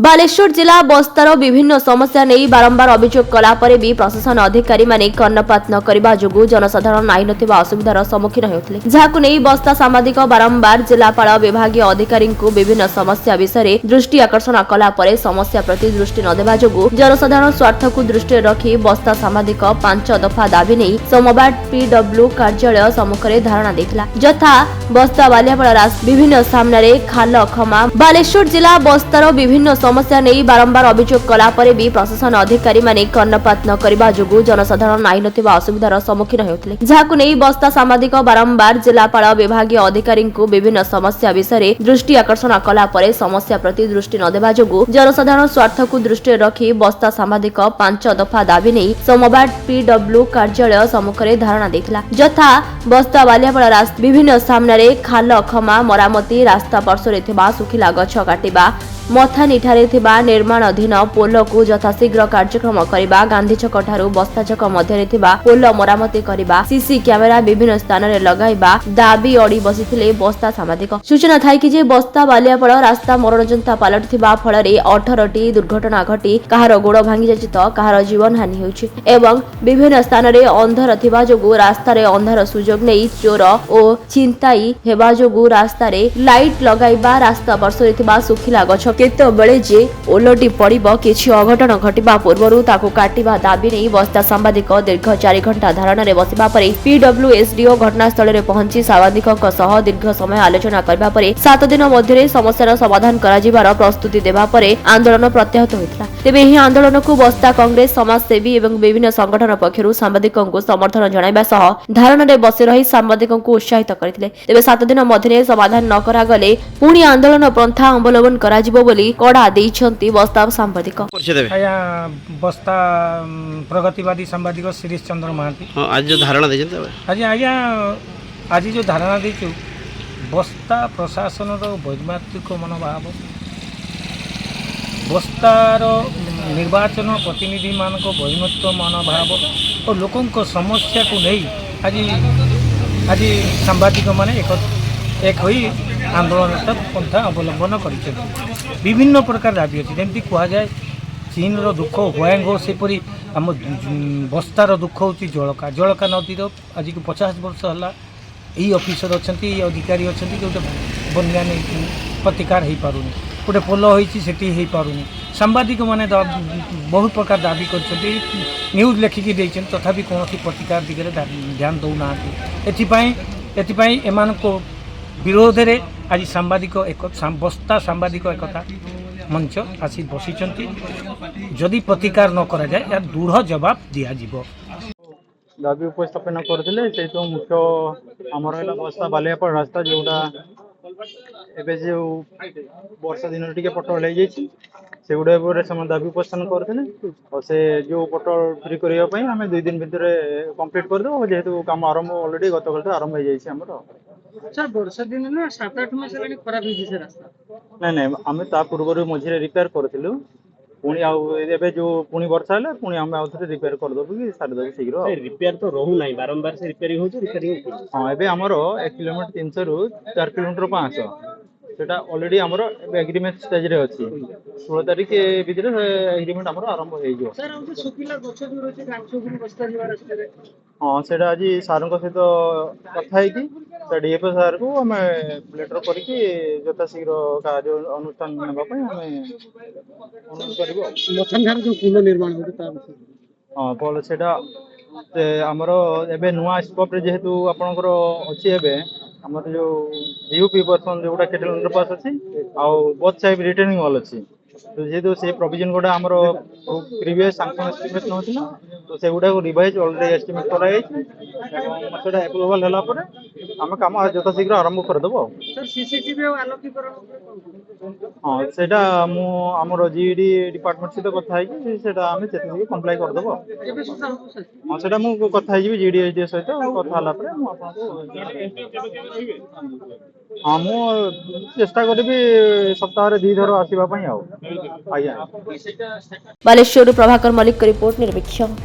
बालेश्वर जिला बस्तार विभिन्न समस्या नहीं बारंबार अभियोग कलापर भी प्रशासन अधिकारी माने कर्णपात न करबा जोगु जनसाधारण नाई नथिबा असुविधार सम्मुखीन हेउथिले जाहाकु नै बस्ता सांबादिक बारंबार जिलापाल विभागीय अधिकारी विभिन्न समस्या विषय दृष्टि आकर्षण कलापर समस्या प्रति दृष्टि न देबा जोगु जनसाधारण स्वार्थ को दृष्टि रखी बस्ता सांबादिक 5 दफा दाबी नहीं सोमवार पीडब्ल्यू कार्यालय सम्मुखें धारणा देथिला जथा बस्ता बालियापाल विभिन्न सामने खाल खमा बालेश्वर जिला बस्तार विभिन्न समस्या नहीं बारंबार अभियोग कलापर भी प्रशासन अधिकारी माने कर्णपात न करबा जोगु जनसाधारण नाई नथिबा असुविधार सम्मुखीन हेउथिले जाहाकु नै बस्ता सांबादिक बारंबार जिलापाल विभागीय अधिकारी विभिन्न समस्या विषय दृष्टि आकर्षण कलापर समस्या प्रति दृष्टि न देबा जोगु जनसाधारण स्वार्थ को दृष्टि रखी बस्ता सांबादिक 5 दफा दाबी नहीं सोमवार पीडब्ल्यू कार्यालय सम्मुखें धारणा देथिला जथा बस्ता बालियापाल विभिन्न सामने खाल खमा मरामती रास्ता पार्श्वरे थिबा सुखिला गछ काटिबा मथानी ठारे थिबा निर्माण अधीन पोल को यथाशीघ्र कार्यक्रम करिबा गांधी छक ठारू बस्ता छक मध्यरे थिबा पोल मरामती करिबा सीसी कैमेरा विभिन्न स्थान रे लगाइबा दाबी अड़ी बसिथिले बस्ता सांबादिक सूचना थाई कि जे बस्ता बालियापाल रास्ता मरणजंता पालट थिबा फल रे 18 टी दुर्घटना घटी कहार गोड़ भांगी जाछि त कहार जीवन हानि होछि एवं विभिन्न स्थान रे अंधार थिबा जोगु रास्ता रे अंधार सुजोग नै चोर ओ चिंताई हेबा जोगु रास्ता रे लाइट लगाइबा रास्ता पार्श्वरे थिबा सुखिला गछ केतबेले जे ओलटी पड़िबो किछि अघटन घटिबा पूर्वरु ताकु काटिबा दाबी नै बस्ता सांबादिक दीर्घ 4 घंटा धारणा रे बसिबा परे पीडब्ल्यू एसडीओ घटनास्थल रे पहुंची सांबादिकक सह दीर्घ समय आलोचना करबा परे 7 दिन मध्यरे समस्यार समाधान करा जिबार प्रस्तुति देबा परे आंदोलन प्रत्याहत होइतला तेबे एही आंदोलन को बस्ता कांग्रेस समाजसेवी एवं विभिन्न संगठन पक्षरु सांबादिकक समर्थन जणाइबा सह धारणा रे बसि रही सांबादिकक उत्साहित करथिले तेबे 7 दिन मध्यरे समाधान न करा गले पुणी आंदोलन पंथा अवलंबन करा जिवो बोली कड़ा देइछंती बस्ता सांबादिक आया बस्ता प्रगतिवादी सांबादिक शिरीष चंद्र महांती आज जो धारणा देछन आज आया आज जो धारणा देछु बस्ता प्रशासन रो वैज्ञानिक मनोभाव बस्तार निर्वाचन प्रतिनिधि मान को वैज्ञानिक मनोभाव और लोकों को समस्या को नहीं आज सांबादिक माने एक होई आंदोलन पंथा अवलंबन कर विभिन्न प्रकार दाबी अच्छी जमी कहुए चीन रो दुख हुआंगो सेपरी आम बस्तार दुख हूँ जलका नदीर आज को 50 वर्ष है यही ऑफिसर अच्छा अधिकारी अच्छा गोटे बनिया नहीं प्रतिकार हो पार गोटे पोल होती पारुनी सांबादिक मैंने बहुत प्रकार दाबी कर न्यूज लेखिकी देते तथापि कौन प्रतिकार दिगरे ध्यान दौना एथिपाई एमान को विरोध रे आज सांबादिक एक बस्ता सांबादिक एकता मंच आसी बसी जदि प्रतिकार न करा जाए या दृढ़ जवाब दिया जीवो दाबी उपस्थापन करथिले से तो मुख्य हमर बस्ता बालियापाल रास्ता जोटा एबे जो वर्षा दिन टिके पटल हो जाइछि सेगुडा पर से दाबी उपस्थापन करथिले और से जो पटल फ्री करिया पई हमें 2 दिन भीतर कंप्लीट कर दो जेहेतु काम आरंभ ऑलरेडी गत काल आरंभ हो जाइछि हमर सर वर्षा दिन ना 7-8 मास लानी खराब हो से रास्ता नहीं आम ता पूर्व मझे रिपेयर करथिलु पुणी आबे जो पुणी वर्षा है पुणी आम आउथरे रिपेयर कर दबु कि सारी दबु शीघ्र रिपेयर तो रहू नाही बारंबार से रिपेयरिंग होछ रिपेयरिंग हां एबे हमरो 1 किलोमीटर 300 रु 4 किलोमीटर 500 सेटा ऑलरेडी हमरो एग्रीमेंट स्टेज रे अछि 16 तारिख भीतर एग्रीमेंट हमरो आरंभ हो जो सर हम सुखिला गछ जो रहते गांछो गुन बस्ता जीवा रास्ता रे हां सेटा आज सार को सहित कथा है कि डीएफओ सार को हम लेटर करके यथा शीघ्र कार्य अनुष्ठान नेबा पई हम अनुरोध करबो मथन घर जो पुल निर्माण होते ता हां पोल सेटा हमरो एबे नुवा स्कोप रे जेहेतु आपनकर अछि एबे हमर जो यूपी पर्सन जोटा केटल अंडरपास अछि आ बोथ साइड रिटर्निंग वॉल अछि तो जेहेतु से प्रोविजन गोटा हमरो प्रीवियस सैंक्शन एस्टिमेट नहोछि ना तो से गुडा को रिवाइज ऑलरेडी एस्टिमेट कराई सेटा अप्रूवल हला पर हम काम जता शीघ्र आरंभ कर देबो सर सीसीटीवी आलोकीकरण हां सेटा मु हमरो जीडी डिपार्टमेंट से कथा है कि सेटा हम सेति कंप्लाई कर देबो एबे सुधा हो सर हां सेटा मु कथा है जीडी एसडी सहित कथा हला पर मु आपन को हां मु चेष्टा करबी सप्ताह रे 2 थर आसीबा पई आ आज्ञा बालेश्वर प्रभाकर मलिक रिपोर्ट निर्वीक्षण।